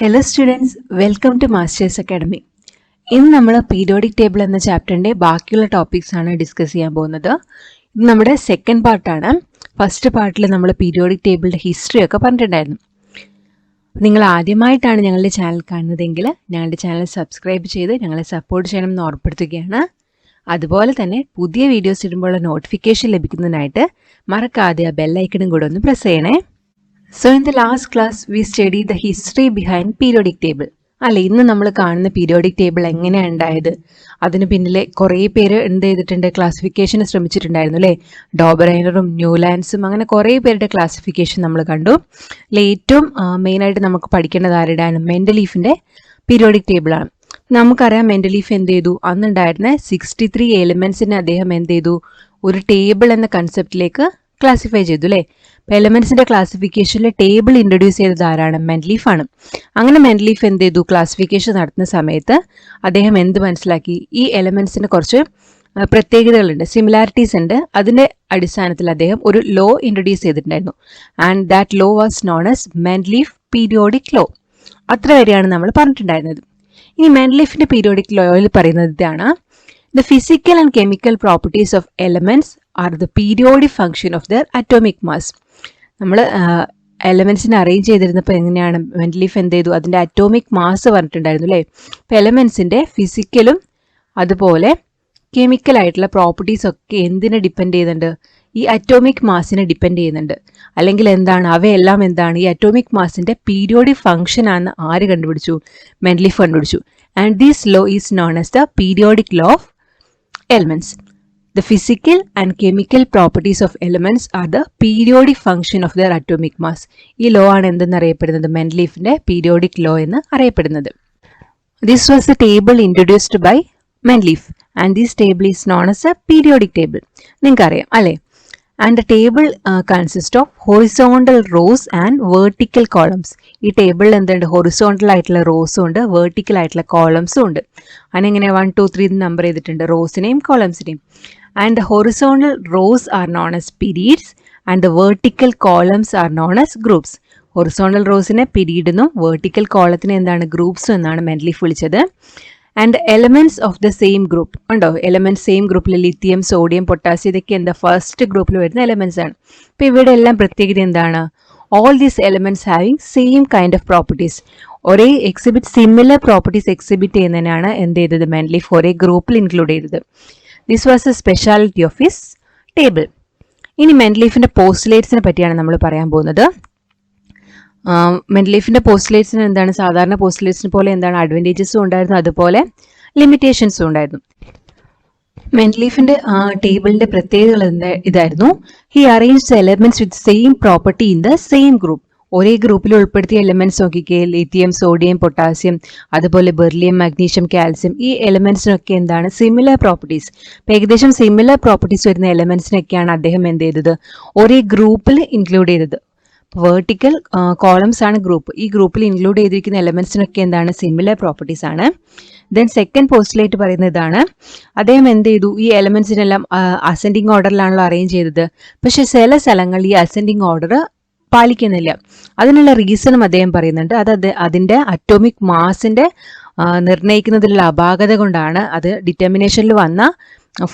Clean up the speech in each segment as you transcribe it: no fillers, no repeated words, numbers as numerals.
Hello students, welcome to Masters Academy. ഇന്ന് നമ്മൾ periodic table എന്ന ചാപ്റ്ററിൻ്റെ ബാക്കിയുള്ള ടോപ്പിക്സ് ആണ് ഡിസ്കസ് ചെയ്യാൻ പോകുന്നത്. ഇത് നമ്മുടെ സെക്കൻഡ് പാർട്ടാണ്. ഫസ്റ്റ് പാർട്ടിൽ നമ്മൾ പീരിയോഡിക് ടേബിളിൻ്റെ ഹിസ്റ്ററി ഒക്കെ പറഞ്ഞിട്ടുണ്ടായിരുന്നു. നിങ്ങൾ ആദ്യമായിട്ടാണ് ഞങ്ങളുടെ ചാനൽ കാണുന്നതെങ്കിൽ ഞങ്ങളുടെ ചാനൽ സബ്സ്ക്രൈബ് ചെയ്ത് ഞങ്ങളെ സപ്പോർട്ട് ചെയ്യണം എന്ന് ഓർപ്പെടുത്തുകയാണ്. അതുപോലെ തന്നെ പുതിയ വീഡിയോസ് ഇടുമ്പോഴുള്ള നോട്ടിഫിക്കേഷൻ ലഭിക്കുന്നതിനായിട്ട് മറക്കാതെ ആ ബെല്ലൈക്കണും കൂടെ ഒന്ന് പ്രസ് ചെയ്യണേ. So in the last class we studied the history behind periodic table. അല്ലെ, ഇന്ന് നമ്മൾ കാണുന്ന പീരിയോഡിക് ടേബിൾ എങ്ങനെയാണ് ഉണ്ടായത്, അതിന് പിന്നിലെ കുറേ പേര് എന്ത് ചെയ്തിട്ടുണ്ട്, ക്ലാസിഫിക്കേഷന് ശ്രമിച്ചിട്ടുണ്ടായിരുന്നു അല്ലേ. ഡോബറൈനറും ന്യൂലാൻഡ്സും അങ്ങനെ കുറേ പേരുടെ ക്ലാസിഫിക്കേഷൻ നമ്മൾ കണ്ടു. ഏറ്റവും മെയിനായിട്ട് നമുക്ക് പഠിക്കേണ്ടത് ആരുടെയാണ്, മെൻഡലീഫിൻ്റെ പീരിയോഡിക് ടേബിളാണ്. നമുക്കറിയാം മെൻഡലീഫ് എന്ത് ചെയ്തു, അന്നുണ്ടായിരുന്ന 63 എലിമെൻസിനെ അദ്ദേഹം എന്ത് ചെയ്തു, ഒരു ടേബിൾ എന്ന കൺസെപ്റ്റിലേക്ക് ക്ലാസിഫൈ ചെയ്തു അല്ലേ. അപ്പോൾ എലമെൻസിൻ്റെ ക്ലാസിഫിക്കേഷനിൽ ടേബിൾ ഇൻട്രൊഡ്യൂസ് ചെയ്തത് ആരാണ്, മെൻഡലീഫാണ്. അങ്ങനെ മെൻഡലീഫ് എന്ത് ചെയ്തു, ക്ലാസിഫിക്കേഷൻ നടത്തുന്ന സമയത്ത് അദ്ദേഹം എന്ത് മനസ്സിലാക്കി, ഈ എലമെൻസിന് കുറച്ച് പ്രത്യേകതകളുണ്ട്, സിമിലാരിറ്റീസ് ഉണ്ട്. അതിൻ്റെ അടിസ്ഥാനത്തിൽ അദ്ദേഹം ഒരു ലോ ഇൻട്രൊഡ്യൂസ് ചെയ്തിട്ടുണ്ടായിരുന്നു. And that law was known as Mendeleev periodic law. അത്ര വരെയാണ് നമ്മൾ പറഞ്ഞിട്ടുണ്ടായിരുന്നത്. ഇനി മെൻഡലീഫിൻ്റെ പീരിയോഡിക് ലോയിൽ പറയുന്നത് ഇതാണ്: The physical and chemical properties of elements are the periodic function of their atomic mass. നമ്മൾ എലമെൻസിനെ അറേഞ്ച് ചെയ്തിരുന്നപ്പോൾ എങ്ങനെയാണ്, മെൻഡലീഫ് എന്ത് ചെയ്തു, അതിൻ്റെ അറ്റോമിക് മാസ് പറഞ്ഞിട്ടുണ്ടായിരുന്നു അല്ലേ. അപ്പോൾ എലമെൻസിൻ്റെ ഫിസിക്കലും അതുപോലെ കെമിക്കലായിട്ടുള്ള പ്രോപ്പർട്ടീസ് ഒക്കെ എന്തിനെ ഡിപ്പെൻഡ് ചെയ്യുന്നുണ്ട്, ഈ അറ്റോമിക് മാസിനെ ഡിപ്പെൻഡ് ചെയ്യുന്നുണ്ട്. അല്ലെങ്കിൽ എന്താണ്, അവയെല്ലാം എന്താണ്, ഈ അറ്റോമിക് മാസിൻ്റെ പീരിയോഡിക് ഫംഗ്ഷൻ ആണെന്ന് ആര് കണ്ടുപിടിച്ചു, മെൻഡലീഫ് കണ്ടുപിടിച്ചു. And this law is known as the periodic law of elements. The physical and chemical properties of elements are the periodic function of their atomic mass. ഈ ലോ ആണ് എന്തെന്ന് അറിയപ്പെടുന്നത്, മെൻഡലീഫിന്റെ periodic law എന്ന് അറിയപ്പെടുന്നത്. This was the table introduced by Mendeleev and this table is known as a periodic table. നിങ്ങൾക്കറിയാം അല്ലേ. And the table consists of horizontal rows and vertical columns. ഈ ടേബിളിൽ എന്തുണ്ട്, ഹൊറിസോണ്ടൽ ആയിട്ടുള്ള റോസും ഉണ്ട്, വെർട്ടിക്കൽ ആയിട്ടുള്ള കോളംസും ഉണ്ട്. അതിനെങ്ങനെ 1 2 3 നമ്പർ ചെയ്തിട്ടുണ്ട്, റോസിനെയും കോളംസിനെയും. And the horizontal rows are known as periods and the vertical columns are known as groups. Horizontal റോസിനെ പീരീഡ് എന്നും വെർട്ടിക്കൽ കോളത്തിനെ എന്താണ്, ഗ്രൂപ്പ്സും എന്നാണ് മെൻഡലീഫ് വിളിച്ചത്. And elements of the same group ഉണ്ടോ, എലമെന്റ്സ് സെയിം ഗ്രൂപ്പിൽ ലിത്തിയം, സോഡിയം, പൊട്ടാസ്യം ഇതൊക്കെ എന്താ ഫസ്റ്റ് ഗ്രൂപ്പിൽ വരുന്ന എലമെന്റ്സ് ആണ്. അപ്പോൾ ഇവിടെ എല്ലാം പ്രത്യേകത എന്താണ്, all these elements having same kind of properties, ഒരേ സിമിലർ പ്രോപ്പർട്ടീസ് എക്സിബിറ്റ് ചെയ്യുന്നതിനാണ് എന്ത് ചെയ്തത്, മെൻഡലീഫ് ഒരേ ഗ്രൂപ്പിൽ ഇൻക്ലൂഡ് ചെയ്തത്. This was A speciality of his table. ഇനി മെൻഡലീഫിന്റെ പോസ്റ്റുലേറ്റ്സിനെ പറ്റിയാണ് നമ്മൾ പറയാൻ പോകുന്നത്. മെൻഡലീഫിന്റെ പോസ്റ്റുലേറ്റ്സിന് എന്താണ്, സാധാരണ പോസ്റ്റുലേറ്റ്സിന് പോലെ എന്താണ് അഡ്വാൻറ്റേജസും ഉണ്ടായിരുന്നു, അതുപോലെ ലിമിറ്റേഷൻസും ഉണ്ടായിരുന്നു. മെൻഡലീഫിന്റെ ടേബിളിന്റെ പ്രത്യേകതകൾ ഇതായിരുന്നു: he arranged elements with same property in the same group. ഒരേ ഗ്രൂപ്പിൽ ഉൾപ്പെടുത്തിയ എലമെന്റ്സ് നോക്കിക്കേ, ലിത്തിയം, സോഡിയം, പൊട്ടാസ്യം, അതുപോലെ ബെർലിയം, മാഗ്നീഷ്യം, കാൽസ്യം, ഈ എലമെന്റ്സിനൊക്കെ എന്താണ്, സിമിലർ പ്രോപ്പർട്ടീസ്. ഏകദേശം സിമിലർ പ്രോപ്പർട്ടീസ് വരുന്ന എലമെന്റ്സിനൊക്കെയാണ് അദ്ദേഹം എന്ത് ചെയ്തത്, ഒരേ ഗ്രൂപ്പിൽ ഇൻക്ലൂഡ് ചെയ്തത്. വെർട്ടിക്കൽ കോളംസ് ആണ് ഗ്രൂപ്പ്. ഈ ഗ്രൂപ്പിൽ ഇൻക്ലൂഡ് ചെയ്തിരിക്കുന്ന എലമെന്റ്സിനൊക്കെ എന്താണ്, സിമിലർ പ്രോപ്പർട്ടീസ് ആണ്. ദെൻ സെക്കൻഡ് പോസ്റ്റുലേറ്റ് പറയുന്നത് ഇതാണ്: അദ്ദേഹം എന്ത് ചെയ്തു, ഈ എലമെന്റ്സിനെല്ലാം അസെൻഡിങ് ഓർഡറിലാണല്ലോ അറേഞ്ച് ചെയ്തത്. പക്ഷെ ചില സ്ഥലങ്ങളിൽ ഈ അസെൻഡിങ് ഓർഡർ പാലിക്കുന്നില്ല. അതിനുള്ള റീസണും അദ്ദേഹം പറയുന്നുണ്ട്. അതിൻ്റെ അറ്റോമിക് മാസിന്റെ നിർണ്ണയിക്കുന്നതിലുള്ള അപാകത കൊണ്ടാണ്, അത് ഡിറ്റർമിനേഷനിൽ വന്ന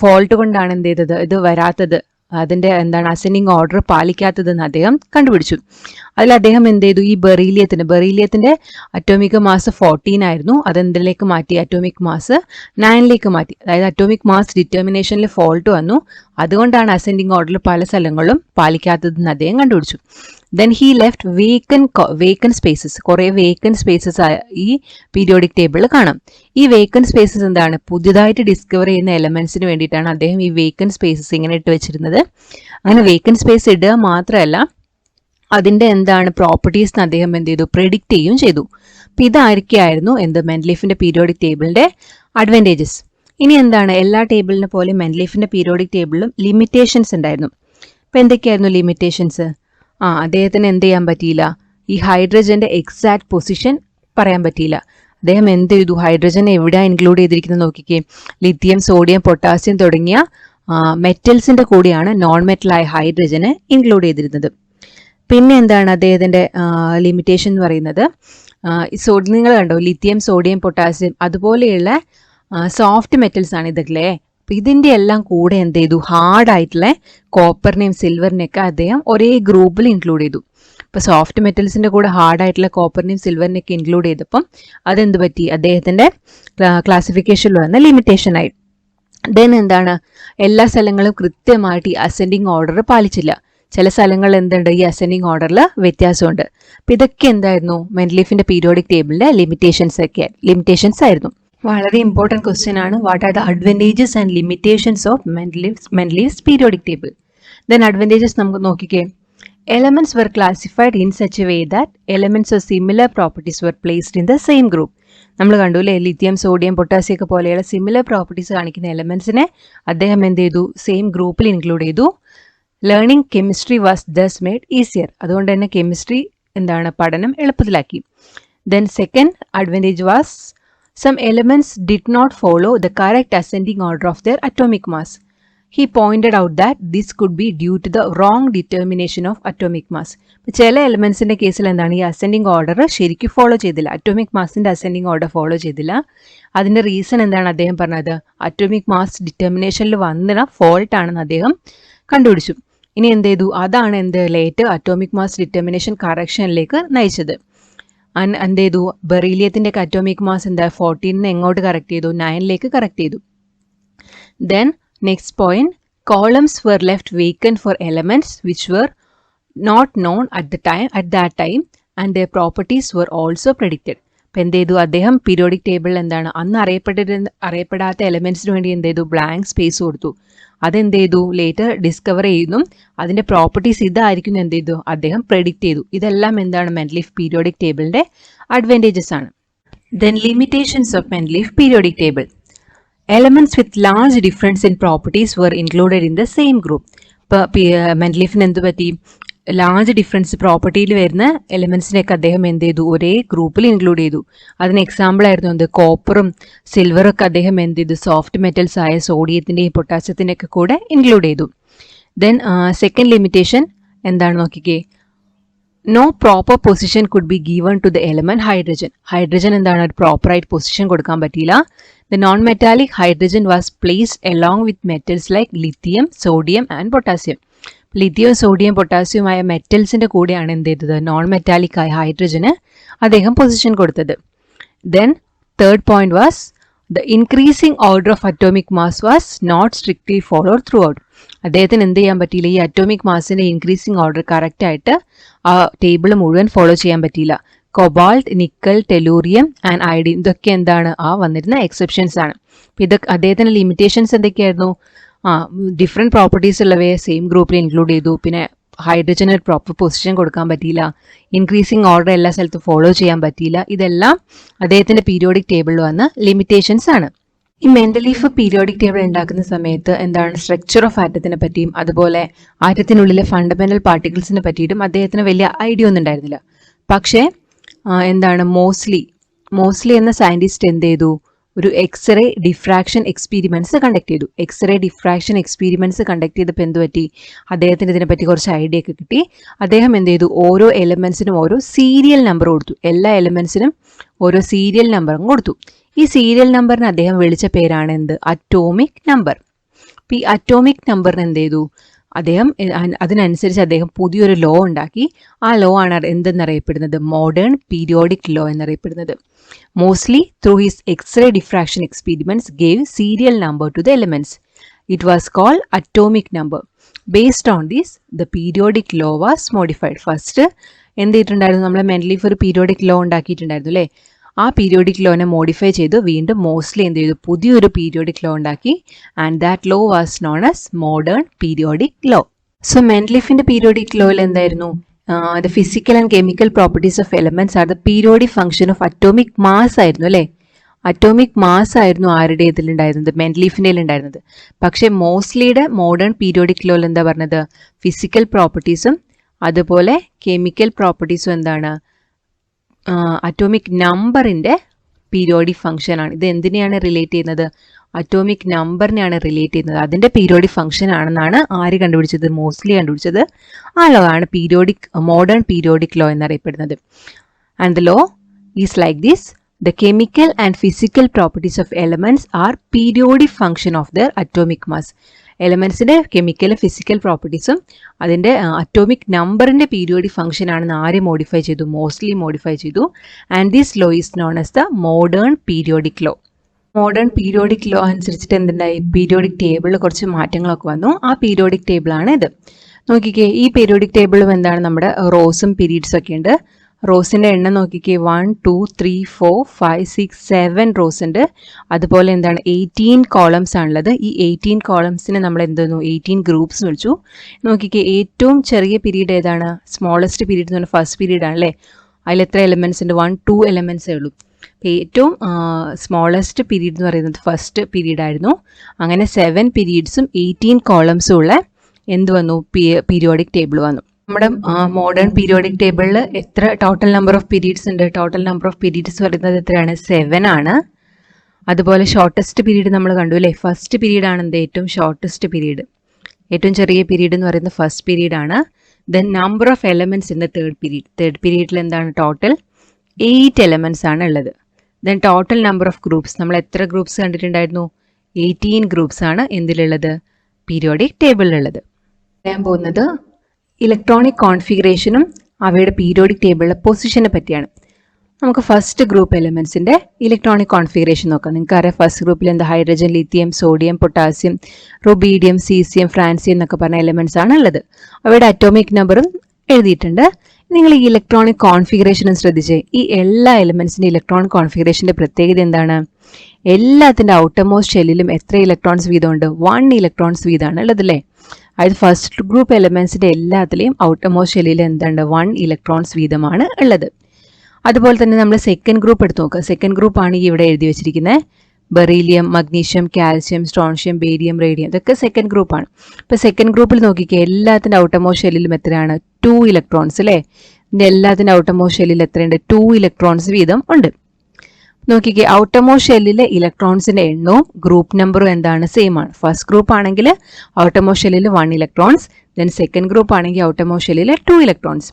ഫോൾട്ട് കൊണ്ടാണ് എന്ത് ചെയ്തത്, ഇത് വരാത്തത്, അതിൻ്റെ എന്താണ് അസെൻഡിങ് ഓർഡർ പാലിക്കാത്തതെന്ന് അദ്ദേഹം കണ്ടുപിടിച്ചു. അതിൽ അദ്ദേഹം എന്ത് ചെയ്തു, ഈ ബെറീലിയത്തിന്റെ അറ്റോമിക് മാസ് 14 ആയിരുന്നു, അതെന്തിലേക്ക് മാറ്റി, അറ്റോമിക് മാസ് 9ലേക്ക് മാറ്റി. അതായത് അറ്റോമിക് മാസ് ഡിറ്റർമിനേഷനിൽ ഫോൾട്ട് വന്നു, അതുകൊണ്ടാണ് അസെൻഡിങ് ഓർഡറിൽ പല സ്ഥലങ്ങളിലും പാലിക്കാത്തതെന്ന് അദ്ദേഹം കണ്ടുപിടിച്ചു. Then he left vacant spaces. കുറേ വേക്കൻറ്റ് സ്പേസസ് ഈ പീരിയോഡിക് ടേബിളിൽ കാണാം. ഈ വേക്കൻറ്റ് സ്പേസസ് എന്താണ്, പുതിയതായിട്ട് ഡിസ്കവർ ചെയ്യുന്ന എലമെന്റ്സിന് വേണ്ടിയിട്ടാണ് അദ്ദേഹം ഈ വേക്കൻറ്റ് സ്പേസസ് ഇങ്ങനെ ഇട്ട് വെച്ചിരുന്നത്. അങ്ങനെ വേക്കൻറ്റ് സ്പേസ് ഇടുക മാത്രമല്ല, അതിൻ്റെ എന്താണ് പ്രോപ്പർട്ടീസ് അദ്ദേഹം എന്ത് ചെയ്തു, പ്രെഡിക്റ്റ് ചെയ്യുകയും ചെയ്തു. അപ്പം ഇതായിരിക്കായിരുന്നു എന്ത്, മെൻഡലീഫിന്റെ പീരിയോഡിക് ടേബിളിന്റെ അഡ്വാൻറ്റേജസ്. ഇനി എന്താണ്, എല്ലാ ടേബിളിനെ പോലെ മെൻഡലീഫിന്റെ പീരിയോഡിക് ടേബിളിലും ലിമിറ്റേഷൻസ് ഉണ്ടായിരുന്നു. അപ്പം എന്തൊക്കെയായിരുന്നു ലിമിറ്റേഷൻസ്? അദ്ദേഹത്തിന് എന്ത് ചെയ്യാൻ പറ്റിയില്ല, ഈ ഹൈഡ്രജന്റെ എക്സാക്ട് പൊസിഷൻ പറയാൻ പറ്റിയില്ല. അദ്ദേഹം എന്ത് ചെയ്തു, ഹൈഡ്രജൻ എവിടെയാണ് ഇൻക്ലൂഡ് ചെയ്തിരിക്കുന്നത് നോക്കിക്കേ, ലിത്തിയം, സോഡിയം, പൊട്ടാസ്യം തുടങ്ങിയ മെറ്റൽസിന്റെ കൂടെയാണ് നോൺ മെറ്റലായ ഹൈഡ്രജന് ഇൻക്ലൂഡ് ചെയ്തിരുന്നത്. പിന്നെ എന്താണ് അദ്ദേഹത്തിന്റെ ലിമിറ്റേഷൻ എന്ന് പറയുന്നത്, നിങ്ങൾ കണ്ടോ, ലിത്തിയം, സോഡിയം, പൊട്ടാസ്യം അതുപോലെയുള്ള സോഫ്റ്റ് മെറ്റൽസ് ആണ് ഇതൊക്കെ. അപ്പം ഇതിൻ്റെ എല്ലാം കൂടെ എന്ത് ചെയ്തു, ഹാർഡായിട്ടുള്ള കോപ്പറിനെയും സിൽവറിനെയൊക്കെ അദ്ദേഹം ഒരേ ഗ്രൂപ്പിൽ ഇൻക്ലൂഡ് ചെയ്തു. ഇപ്പോൾ സോഫ്റ്റ് മെറ്റൽസിൻ്റെ കൂടെ ഹാർഡായിട്ടുള്ള കോപ്പറിനെയും സിൽവറിനെയൊക്കെ ഇൻക്ലൂഡ് ചെയ്തപ്പം അതെന്ത് പറ്റി, അദ്ദേഹത്തിൻ്റെ ക്ലാസിഫിക്കേഷനിൽ വന്ന ലിമിറ്റേഷൻ ആയി. ദെൻ എന്താണ്, എല്ലാ സ്ഥലങ്ങളും കൃത്യമായിട്ട് ഈ അസെൻഡിങ് ഓർഡർ പാലിച്ചില്ല. ചില സ്ഥലങ്ങളിൽ എന്തുണ്ട്, ഈ അസെൻഡിങ് ഓർഡറിൽ വ്യത്യാസമുണ്ട്. അപ്പം ഇതൊക്കെ എന്തായിരുന്നു, മെൻഡലീഫിൻ്റെ പീരിയോഡിക് ടേബിളിൻ്റെ ലിമിറ്റേഷൻസ് ആയിരുന്നു. വളരെ ഇമ്പോർട്ടൻറ്റ് ക്വസ്റ്റ്യൻ ആണ്. What are the advantages and limitations of Mendeleev's periodic table? Then advantages നമുക്ക് നോക്കിക്കേ. Elements were classified in such a way that elements of similar properties were placed in the same group. നമ്മൾ കണ്ടു അല്ലേ, lithium, sodium, potassium ഒക്കെ പോലെയുള്ള similar properties കാണിക്കുന്ന എലമെൻസിനെ അദ്ദേഹം എന്ത് ചെയ്തു, സെയിം ഗ്രൂപ്പിൽ ഇൻക്ലൂഡ് ചെയ്തു. Learning chemistry was thus made easier. അതുകൊണ്ട് തന്നെ കെമിസ്ട്രി എന്താണ്, പഠനം എളുപ്പത്തിലാക്കി. Then second advantage was some elements did not follow the correct ascending order of their atomic mass. He pointed out that this could be due to the wrong determination of atomic mass. ചില എലമെൻസിൻ്റെ കേസിൽ എന്താണ്, ഈ ascending order ശരിക്കും follow ചെയ്തില്ല, atomic മാസിൻ്റെ ascending order follow ചെയ്തില്ല. അതിൻ്റെ reason എന്താണ് അദ്ദേഹം പറഞ്ഞത്, അറ്റോമിക് മാസ് ഡിറ്റർമിനേഷനിൽ വന്ന ഫോൾട്ട് ആണെന്ന് അദ്ദേഹം കണ്ടുപിടിച്ചു. ഇനി എന്ത് ചെയ്തു, അതാണ് എന്ത് ലേറ്റ് അറ്റോമിക് മാസ് ഡിറ്റർമിനേഷൻ കറക്ഷനിലേക്ക് നയിച്ചത്. എന്ത് ചെയ്തു, ബെറീലിയത്തിൻ്റെ ഒക്കെ അറ്റോമിക് മാസ് എന്താ 14 എങ്ങോട്ട് കറക്റ്റ് ചെയ്തു, 9 കറക്റ്റ് ചെയ്തു. Then next point, columns were left vacant for elements which were not known at that time and their properties were also predicted. അപ്പം എന്ത് ചെയ്തു, അദ്ദേഹം പീരിയോഡിക് ടേബിളിൽ എന്താണ് അന്ന് അറിയപ്പെടാത്ത എലമെൻസിന് വേണ്ടി എന്ത് ചെയ്തു, ബ്ലാങ്ക് സ്പേസ് കൊടുത്തു. അതെന്ത് ചെയ്തു, ലേറ്റർ ഡിസ്കവർ ചെയ്യുന്നു, അതിൻ്റെ പ്രോപ്പർട്ടീസ് ഇതായിരിക്കും എന്ത് ചെയ്തു, അദ്ദേഹം പ്രെഡിക്റ്റ് ചെയ്തു. ഇതെല്ലാം എന്താണ് മെൻഡലീഫ് പീരിയോഡിക് ടേബിളിൻ്റെ അഡ്വാൻറ്റേജസ് ആണ്. Then limitations of Mendeleev periodic table. Elements with large difference in properties were included in the same group. ഇപ്പോൾ മെൻഡലീഫിന് എന്ത് പറ്റി, ലാർജ് ഡിഫറൻസ് പ്രോപ്പർട്ടിയിൽ വരുന്ന എലിമെൻസിനെയൊക്കെ അദ്ദേഹം എന്ത് ചെയ്തു, ഒരേ ഗ്രൂപ്പിൽ ഇൻക്ലൂഡ് ചെയ്തു. അതിന് എക്സാമ്പിൾ ആയിരുന്നു എന്ത്, കോപ്പറും സിൽവറും ഒക്കെ അദ്ദേഹം എന്ത് ചെയ്തു, സോഫ്റ്റ് മെറ്റൽസ് ആയ സോഡിയത്തിൻ്റെയും പൊട്ടാസ്യത്തിൻ്റെയൊക്കെ കൂടെ ഇൻക്ലൂഡ് ചെയ്തു. ദെൻ സെക്കൻഡ് ലിമിറ്റേഷൻ എന്താണ് നോക്കിക്കേ, no proper position could be given to the element hydrogen. Hydrogen എന്താണ്, ഒരു പ്രോപ്പറായിട്ട് പൊസിഷൻ കൊടുക്കാൻ പറ്റിയില്ല. The non-metallic hydrogen was placed along with metals like lithium, sodium and potassium. Lithium, sodium, പൊട്ടാസ്യവുമായ മെറ്റൽസിൻ്റെ കൂടെയാണ് എന്ത് ചെയ്തത്, നോൺ മെറ്റാലിക് ആയ ഹൈഡ്രജന് അദ്ദേഹം പൊസിഷൻ കൊടുത്തത്. Then third point was the increasing order of atomic mass was not strictly followed throughout. അദ്ദേഹത്തിന് എന്ത് ചെയ്യാൻ പറ്റിയില്ല, ഈ അറ്റോമിക് മാസിൻ്റെ ഇൻക്രീസിംഗ് ഓർഡർ കറക്റ്റായിട്ട് ആ ടേബിൾ മുഴുവൻ ഫോളോ ചെയ്യാൻ പറ്റിയില്ല. Cobalt, nickel, tellurium and iodine ഇതൊക്കെ എന്താണ് വന്നിരുന്ന എക്സെപ്ഷൻസ് ആണ്. ഇതൊക്കെ അദ്ദേഹത്തിൻ്റെ ലിമിറ്റേഷൻസ് എന്തൊക്കെയായിരുന്നു, ഡിഫറെൻറ്റ് പ്രോപ്പർട്ടീസ് ഉള്ളവയെ സെയിം ഗ്രൂപ്പിൽ ഇൻക്ലൂഡ് ചെയ്തു. പിന്നെ ഹൈഡ്രജന് ഒരു പ്രോപ്പർ പൊസിഷൻ കൊടുക്കാൻ പറ്റിയില്ല. ഇൻക്രീസിങ് ഓർഡർ എല്ലാ സ്ഥലത്തും ഫോളോ ചെയ്യാൻ പറ്റിയില്ല. ഇതെല്ലാം അദ്ദേഹത്തിൻ്റെ പീരിയോഡിക് ടേബിളിൽ വന്ന ലിമിറ്റേഷൻസ് ആണ്. ഈ മെൻഡലീഫ് പീരിയോഡിക് ടേബിൾ ഉണ്ടാക്കുന്ന സമയത്ത് എന്താണ് സ്ട്രക്ചർ ഓഫ് ആറ്റത്തിനെ പറ്റിയും അതുപോലെ ആറ്റത്തിനുള്ളിലെ ഫണ്ടമെന്റൽ പാർട്ടിക്കിൾസിനെ പറ്റിയിട്ടും അദ്ദേഹത്തിന് വലിയ ഐഡിയ ഒന്നും ഉണ്ടായിരുന്നില്ല. പക്ഷേ എന്താണ് മോസ്ലി എന്ന സയൻറ്റിസ്റ്റ് എന്ത് ചെയ്തു, ഒരു എക്സ്റേ ഡിഫ്രാക്ഷൻ എക്സ്പീരിമെൻറ്റ്സ് കണ്ടക്ട് ചെയ്തു. എക്സ്റേ ഡിഫ്രാക്ഷൻ എക്സ്പീരിമെൻറ്റ്സ് കണ്ടക്ട് ചെയ്തപ്പോൾ എന്ത് പറ്റി, അദ്ദേഹത്തിന് ഇതിനെപ്പറ്റി കുറച്ച് ഐഡിയ ഒക്കെ കിട്ടി. അദ്ദേഹം എന്ത് ചെയ്തു, ഓരോ എലമെൻസിനും ഓരോ സീരിയൽ നമ്പർ കൊടുത്തു. എല്ലാ എലമെൻസിനും ഓരോ സീരിയൽ നമ്പറും കൊടുത്തു. ഈ സീരിയൽ നമ്പറിന് അദ്ദേഹം വിളിച്ച പേരാണ് എന്ത്, അറ്റോമിക് നമ്പർ. അപ്പോൾ ഈ അറ്റോമിക് നമ്പറിന് എന്ത് ചെയ്തു, അദ്ദേഹം അതിനനുസരിച്ച് അദ്ദേഹം പുതിയൊരു ലോ ഉണ്ടാക്കി. ആ ലോ ആണ് എന്തെന്നറിയപ്പെടുന്നത്, മോഡേൺ പീരിയോഡിക് ലോ എന്നറിയപ്പെടുന്നത്. Mostly through his X-ray diffraction experiments gave serial number to the elements. It was called atomic number. Based on this the periodic law was modified. First എന്ത് ചെയ്തിട്ടുണ്ടായിരുന്നു, നമ്മൾ Mendeleev ഒരു periodic law ഉണ്ടാക്കിയിട്ടുണ്ടായിരുന്നു അല്ലേ. ആ periodic ലോനെ modify ചെയ്തു വീണ്ടും mostly എന്ത് ചെയ്തു, പുതിയൊരു പീരിയോഡിക് ലോ ഉണ്ടാക്കി. And that law was known as modern periodic law. So മെൻഡലീഫിന്റെ പീരിയോഡിക് ലോയിൽ എന്തായിരുന്നു, the physical and chemical properties of elements are the periodic function of atomic mass ആയിരുന്നു അല്ലേ. അറ്റോമിക് മാസ് ആയിരുന്നു ആരുടെ ഇതിലുണ്ടായിരുന്നത്, മെൻഡലീഫിൻ്റെ ഉണ്ടായിരുന്നത്. പക്ഷേ മോസ്റ്റ്ലിയുടെ മോഡേൺ പീരിയോഡിക് ലോയിൽ എന്താ പറഞ്ഞത്, ഫിസിക്കൽ പ്രോപ്പർട്ടീസും അതുപോലെ കെമിക്കൽ പ്രോപ്പർട്ടീസും എന്താണ്, അറ്റോമിക് നമ്പറിൻ്റെ പീരിയോഡിക് ഫംഗ്ഷൻ ആണ്. ഇത് എന്തിനെയാണ് റിലേറ്റ് ചെയ്യുന്നത്, അറ്റോമിക് നമ്പറിനെയാണ് റിലേറ്റ് ചെയ്യുന്നത്. അതിൻ്റെ പീരിയോഡിക് ഫംഗ്ഷൻ ആണെന്നാണ് ആര് കണ്ടുപിടിച്ചത്, മോസ്റ്റ്ലി കണ്ടുപിടിച്ചത്. ആ ലോ ആണ് മോഡേൺ പീരിയോഡിക് ലോ എന്നറിയപ്പെടുന്നത്. And the law is like this. The chemical and physical properties of elements are periodic function of their atomic mass. എലമെൻസിൻ്റെ കെമിക്കൽ ഫിസിക്കൽ പ്രോപ്പർട്ടീസും അതിൻ്റെ അറ്റോമിക് നമ്പറിൻ്റെ പീരിയോഡിക് ഫംഗ്ഷൻ ആണെന്ന് ആര് മോഡിഫൈ ചെയ്തു? മോസ്റ്റ്ലി മോഡിഫൈ ചെയ്തു. And this law is known as the modern periodic law. Modern periodic law അനുസരിച്ചിട്ട് എന്തുണ്ടായി? പീരിയോഡിക് ടേബിളിൽ കുറച്ച് മാറ്റങ്ങളൊക്കെ വന്നു. ആ പീരിയോഡിക് ടേബിളാണ് ഇത്. നോക്കിക്കേ, ഈ പീരിയോഡിക് ടേബിളും എന്താണ്, നമ്മുടെ റോസും പീരീഡ്സും ഒക്കെ ഉണ്ട്. റോസിൻ്റെ എണ്ണം നോക്കിക്കേ, 1 2 3 4 5 6 7 റോസ് ഉണ്ട്. അതുപോലെ എന്താണ്, 18 കോളംസ് ആണുള്ളത്. ഈ 18 കോളംസിനെ നമ്മൾ എന്തെന്നു 18 ഗ്രൂപ്പ്സ് വിളിച്ചു. നോക്കിക്കേ, ഏറ്റവും ചെറിയ പീരീഡ് ഏതാണ്? സ്മോളസ്റ്റ് പീരീഡ് എന്ന് പറഞ്ഞാൽ ഫസ്റ്റ് പീരീഡ് ആണല്ലേ. അതിൽ എത്ര എലമെൻറ്റ്സ് ഉണ്ട്? 1 2 എലമെൻറ്റ്സേ ഉള്ളൂ. അപ്പോൾ ഏറ്റവും സ്മോളസ്റ്റ് പീരീഡ് എന്ന് പറയുന്നത് ഫസ്റ്റ് പീരീഡ് ആയിരുന്നു. അങ്ങനെ 7 പീരീഡ്സും 18 കോളംസും ഉള്ള എന്ത് വന്നു? പീരിയോഡിക് ടേബിൾ വന്നു. നമ്മുടെ മോഡേൺ പീരിയോഡിക് ടേബിളിൽ എത്ര ടോട്ടൽ നമ്പർ ഓഫ് പീരീഡ്സ് ഉണ്ട്? ടോട്ടൽ നമ്പർ ഓഫ് പീരീഡ്സ് പറയുന്നത് എത്രയാണ്? 7 ആണ്. അതുപോലെ ഷോർട്ടസ്റ്റ് പീരീഡ് നമ്മൾ കണ്ടു അല്ലേ. ഫസ്റ്റ് പീരീഡ് ആണ് എന്ത്? ഏറ്റവും ഷോർട്ടസ്റ്റ് പീരീഡ്. ഏറ്റവും ചെറിയ പീരീഡ് എന്ന് പറയുന്നത് ഫസ്റ്റ് പീരീഡ് ആണ്. Then number of elements in the third period. Third പീരീഡിൽ എന്താണ്? ടോട്ടൽ 8 എലമെൻറ്റ്സ് ആണ് ഉള്ളത്. Then total number of groups, നമ്മൾ എത്ര ഗ്രൂപ്പ്സ് കണ്ടിട്ടുണ്ടായിരുന്നു? 18 ഗ്രൂപ്പ്സ് ആണ് എന്തിലുള്ളത്? പീരിയോഡിക് ടേബിളിലുള്ളത്. പറയാൻ പോകുന്നത് ഇലക്ട്രോണിക് കോൺഫിഗറേഷനും അവയുടെ പീരിയോഡിക് ടേബിളിലെ പൊസിഷനെ പറ്റിയാണ്. നമുക്ക് ഫസ്റ്റ് ഗ്രൂപ്പ് എലമെൻസിൻ്റെ ഇലക്ട്രോണിക് കോൺഫിഗറേഷൻ നോക്കാം. നിങ്ങൾക്ക് അറിയാം, ഫസ്റ്റ് ഗ്രൂപ്പിൽ എന്താ hydrogen, lithium, sodium, potassium, rubidium, caesium, francium എന്നൊക്കെ പറഞ്ഞ എലമെൻറ്റ്സ് ആണ് ഉള്ളത്. അവയുടെ അറ്റോമിക് നമ്പറും എഴുതിയിട്ടുണ്ട്. നിങ്ങൾ ഈ ഇലക്ട്രോണിക് കോൺഫിഗറേഷനും ശ്രദ്ധിച്ചേ. ഈ എല്ലാ എലമെൻസിൻ്റെ ഇലക്ട്രോണിക് കോൺഫിഗറേഷൻ്റെ പ്രത്യേകത എന്താണ്? എല്ലാത്തിൻ്റെ ഔട്ടർമോസ്റ്റ് ഷെല്ലിലും എത്ര ഇലക്ട്രോൺസ് വീതമുണ്ട്? 1 ഇലക്ട്രോൺസ് വീതമാണ് ഉള്ളതല്ലേ. അതായത് ഫസ്റ്റ് ഗ്രൂപ്പ് എലമെൻസിൻ്റെ എല്ലാത്തിലെയും ഔട്ടർമോസ്റ്റ് ഷെല്ലിൽ എന്തുണ്ട്? 1 ഇലക്ട്രോൺസ് വീതമാണ് ഉള്ളത്. അതുപോലെ തന്നെ നമ്മൾ സെക്കൻഡ് ഗ്രൂപ്പ് എടുത്ത് നോക്കുക. സെക്കൻഡ് ഗ്രൂപ്പ് ആണ് ഈ ഇവിടെ എഴുതി വെച്ചിരിക്കുന്നത്. Beryllium, magnesium, calcium, strontium, barium, radium, ഇതൊക്കെ സെക്കൻഡ് ഗ്രൂപ്പാണ്. ഇപ്പോൾ സെക്കൻഡ് ഗ്രൂപ്പിൽ നോക്കിക്കുക, എല്ലാത്തിൻ്റെ ഔട്ടർമോസ്റ്റ് ഷെല്ലിലും എത്രയാണ്? 2 ഇലക്ട്രോൺസ് അല്ലേ. ഇതിൻ്റെ എല്ലാത്തിൻ്റെ ഔട്ടർമോസ്റ്റ് ഷെല്ലിൽ എത്രയുണ്ട്? 2 ഇലക്ട്രോൺസ് വീതം ഉണ്ട്. നോക്കിക്കേ, ഔട്ടർമോസ്റ്റ് ഷെല്ലിലെ ഇലക്ട്രോൺസിന്റെ എണ്ണവും ഗ്രൂപ്പ് നമ്പറും എന്താണ്? സെയിം ആണ്. ഫസ്റ്റ് ഗ്രൂപ്പ് ആണെങ്കിൽ ഔട്ടർമോസ്റ്റ് ഷെല്ലിൽ 1 ഇലക്ട്രോൺസ്, ദെൻ സെക്കൻഡ് ഗ്രൂപ്പ് ആണെങ്കിൽ ഔട്ടർമോസ്റ്റ് ഷെല്ലിൽ 2 ഇലക്ട്രോൺസ്.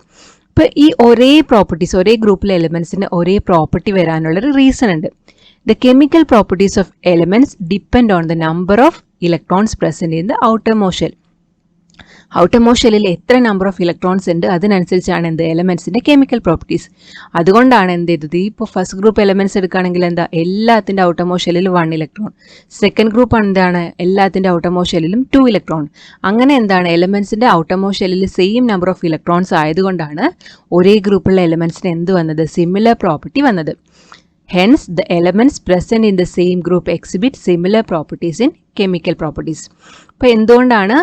ഇപ്പോൾ ഈ ഒരേ പ്രോപ്പർട്ടീസ്, ഒരേ ഗ്രൂപ്പിലെ എലമെന്റ്സിന് ഒരേ പ്രോപ്പർട്ടി വരാനുള്ളൊരു റീസൺ ഉണ്ട്. The chemical properties of elements depend on the number of electrons present in the outermost shell. Outermost ഷെല്ലിൽ എത്ര നമ്പർ ഓഫ് ഇലക്ട്രോൺസ് ഉണ്ട് അതിനനുസരിച്ചാണ് എന്ത്? എലമെന്റ്സിന്റെ കെമിക്കൽ പ്രോപ്പർട്ടീസ്. അതുകൊണ്ടാണ് എന്ത് ചെയ്തത്? ഇപ്പോൾ ഫസ്റ്റ് ഗ്രൂപ്പ് എലമെന്റ്സ് എടുക്കുകയാണെങ്കിൽ എന്താ? എല്ലാത്തിൻ്റെ ഔട്ടർമോസ്റ്റ് ഷെല്ലിൽ 1 ഇലക്ട്രോൺ. സെക്കൻഡ് ഗ്രൂപ്പ് എന്താണ്? എല്ലാത്തിൻ്റെ ഔട്ടർമോസ്റ്റ് ഷെല്ലിലും 2 ഇലക്ട്രോൺ. അങ്ങനെ എന്താണ്? എലമെന്റ്സിന്റെ ഔട്ടർമോസ്റ്റ് ഷെല്ലിൽ സെയിം നമ്പർ ഓഫ് ഇലക്ട്രോൺസ് ആയതുകൊണ്ടാണ് ഒരേ ഗ്രൂപ്പുള്ള എലമെന്റ്സിന് എന്ത് വന്നത്? സിമിലർ പ്രോപ്പർട്ടി വന്നത്. Hence, the elements present in the same group exhibit similar properties in chemical properties. അപ്പോൾ എന്തുകൊണ്ടാണ്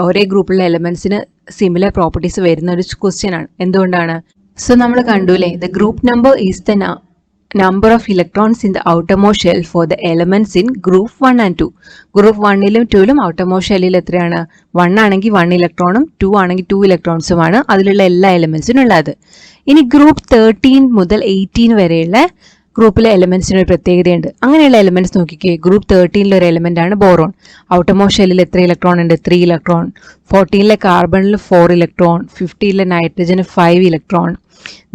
ഒരേ ഗ്രൂപ്പിലുള്ള എലമെന്റ്സിന് സിമിലർ പ്രോപ്പർട്ടീസ് വരുന്ന ഒരു ക്വസ്റ്റ്യൻ ആണ്. എന്തുകൊണ്ടാണ്? സോ നമ്മൾ കണ്ടുല്ലേ, the group number is the number of electrons in the outermost shell for the elements in group 1 and 2. Group 1ലും 2ലും ഔട്ടർമോസ്റ്റ് ഷെല്ലിൽ എത്രയാണ്? 1 ആണെങ്കിൽ 1 ഇലക്ട്രോണും 2 ആണെങ്കിൽ 2 ഇലക്ട്രോൺസുമാണ് അതിലുള്ള എല്ലാ എലമെന്റ്സിനും ഉള്ളത്. ഇനി ഗ്രൂപ്പ് 13 മുതൽ 18 വരെയുള്ള ഗ്രൂപ്പിലെ എലമെന്റ്സിന് ഒരു പ്രത്യേകതയുണ്ട്. അങ്ങനെയുള്ള എലമെന്റ്സ് നോക്കിക്കേ. ഗ്രൂപ്പ് 13 ഒരു എലമെന്റ് ആണ് ബോറോൺ. ഔട്ടർമോസ്റ്റ് ഷെല്ലിൽ എത്ര ഇലക്ട്രോൺ ഉണ്ട്? 3 ഇലക്ട്രോൺ. 14 കാർബണിൽ 4 ഇലക്ട്രോൺ. 15 നൈട്രജന് 5 electron.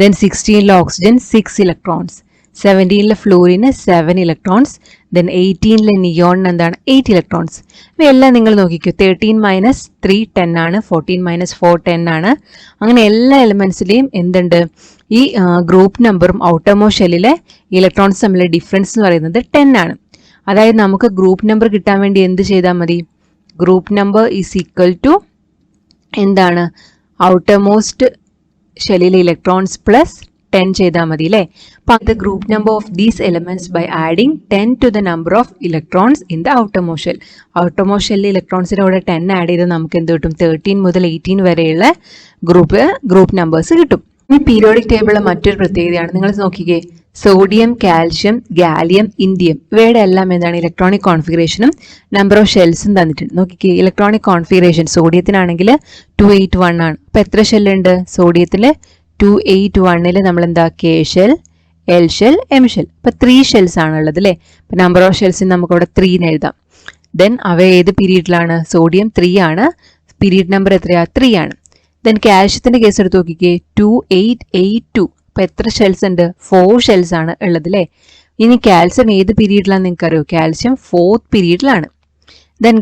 Then 16 oxygen 6 electrons. 17 ഫ്ലൂറിന് 7 electrons. Then 18 നിയോണിന് എന്താണ്? 8 ഇലക്ട്രോൺസ്. ഇവയെല്ലാം നിങ്ങൾ നോക്കിക്കോ. 13 - 3 10 ആണ്. 14 - 4 10 ആണ്. അങ്ങനെ എല്ലാ എലമെന്റ്സിലെയും എന്തുണ്ട്? ഈ ഗ്രൂപ്പ് നമ്പറും ഔട്ടർമോസ്റ്റ് ഷെല്ലിലെ ഇലക്ട്രോൺസ് തമ്മിലെ ഡിഫറൻസ് എന്ന് പറയുന്നത് 10 ആണ്. അതായത് നമുക്ക് ഗ്രൂപ്പ് നമ്പർ കിട്ടാൻ വേണ്ടി എന്ത് ചെയ്താൽ മതി? Group number is equal to എന്താണ്? ഔട്ടർമോസ്റ്റ് ഷെല്ലിലെ ഇലക്ട്രോൺസ് പ്ലസ് 10 ചെയ്താൽ മതി അല്ലേ. അപ്പം the group number of these elements by adding 10 to the number of electrons in the outermost shell. Outermost ഷെല്ലിൽ ഇലക്ട്രോൺസിൻ്റെ കൂടെ 10 ആഡ് ചെയ്ത് നമുക്ക് എന്ത് കിട്ടും? 13 മുതൽ 18 വരെയുള്ള ഗ്രൂപ്പ് നമ്പേഴ്സ് കിട്ടും. ഈ പീരിയോഡിക് ടേബിളിലെ മറ്റൊരു പ്രത്യേകതയാണ്. നിങ്ങൾ നോക്കിക്കേ, സോഡിയം, കാൽഷ്യം, ഗാലിയം, ഇൻഡിയം ഇവയുടെ എല്ലാം എന്താണ്? ഇലക്ട്രോണിക് കോൺഫിഗറേഷനും നമ്പർ ഓഫ് ഷെൽസും തന്നിട്ടുണ്ട്. നോക്കിക്കേ, ഇലക്ട്രോണിക് കോൺഫിഗറേഷൻ സോഡിയത്തിനാണെങ്കിൽ 281 ആണ്. അപ്പം എത്ര ഷെല്ലുണ്ട്? സോഡിയത്തിൽ 281ൽ നമ്മൾ എന്താ? K shell, L shell, M shell. അപ്പം 3 ഷെൽസ് ആണുള്ളത് അല്ലേ. അപ്പം നമ്പർ ഓഫ് ഷെൽസിന് നമുക്ക് അവിടെ 3 എഴുതാം. ദെൻ അവ ഏത് പീരീഡിലാണ്? സോഡിയം 3 ആണ്. പീരീഡ് നമ്പർ എത്രയാ? 3 ആണ്. ദെൻ കാൽഷ്യത്തിന്റെ കേസ് എടുത്ത് നോക്കിക്കേ, 2882. അപ്പോൾ എത്ര ഷെൽസ് ഉണ്ട്? 4 ഷെൽസ് ആണ് ഉള്ളത് അല്ലേ. ഇനി കാൽസ്യം ഏത് പീരീഡിലാണെന്ന് നിങ്ങൾക്ക് അറിയോ? Calcium 4th പീരീഡിലാണ്. ദെൻ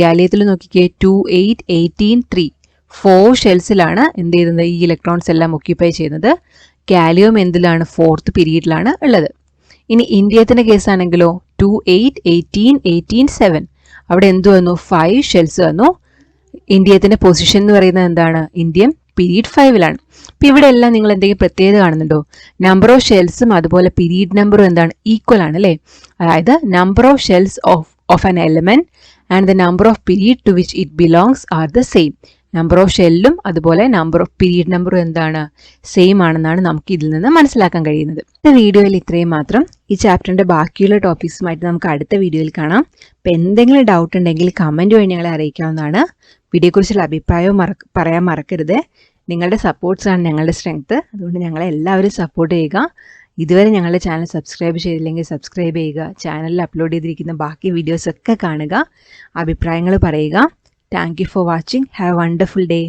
ഗാലിയത്തിൽ നോക്കിക്കേ 2, 8, 18, 3 4 ഷെൽസിലാണ് എന്ത് ചെയ്യുന്നത്? ഈ ഇലക്ട്രോൺസ് എല്ലാം ഒക്യുപ്പൈ ചെയ്യുന്നത്. ഗാലിയം എന്തിലാണ്? 4th പീരീഡിലാണ് ഉള്ളത്. ഇനി ഇന്ത്യത്തിൻ്റെ കേസാണെങ്കിലോ 2, 8, 18, 18, 7 അവിടെ എന്ത് വന്നു? 5 ഷെൽസ് വന്നു. ഇന്ത്യത്തിൻ്റെ പൊസിഷൻ എന്ന് പറയുന്നത് എന്താണ്? ഇന്ത്യൻ പീരീഡ് 5ലാണ്. അപ്പോൾ ഇവിടെ എല്ലാം നിങ്ങൾ എന്തെങ്കിലും പ്രത്യേകത കാണുന്നുണ്ടോ? നമ്പർ ഓഫ് ഷെൽസും അതുപോലെ പീരീഡ് നമ്പറും എന്താണ്? ഈക്വൽ ആണ് അല്ലേ. അതായത് number of shells of an element and the number of period to which it belongs are the same. Number of ഷെല്ലും അതുപോലെ നമ്പർ ഓഫ് പീരീഡ് നമ്പറും എന്താണ്? സെയിം ആണെന്നാണ് നമുക്ക് ഇതിൽ നിന്ന് മനസ്സിലാക്കാൻ കഴിയുന്നത്. ഈ വീഡിയോയിൽ ഇത്രയും മാത്രം. ഈ ചാപ്റ്ററിന്റെ ബാക്കിയുള്ള ടോപ്പിക്സുമായിട്ട് നമുക്ക് അടുത്ത വീഡിയോയിൽ കാണാം. അപ്പം എന്തെങ്കിലും ഡൗട്ട് ഉണ്ടെങ്കിൽ കമൻറ്റ് വഴി ഞങ്ങളെ അറിയിക്കാവുന്നതാണ്. വീഡിയോയെക്കുറിച്ചുള്ള അഭിപ്രായവും പറയാൻ മറക്കരുത്. നിങ്ങളുടെ സപ്പോർട്ട്സാണ് ഞങ്ങളുടെ സ്ട്രെങ്ത്. അതുകൊണ്ട് ഞങ്ങളെ എല്ലാവരും സപ്പോർട്ട് ചെയ്യുക. ഇതുവരെ ഞങ്ങളുടെ ചാനൽ സബ്സ്ക്രൈബ് ചെയ്തില്ലെങ്കിൽ സബ്സ്ക്രൈബ് ചെയ്യുക. ചാനലിൽ അപ്ലോഡ് ചെയ്തിരിക്കുന്ന ബാക്കി വീഡിയോസൊക്കെ കാണുക. അഭിപ്രായങ്ങൾ പറയുക. Thank you for watching. Have a wonderful day.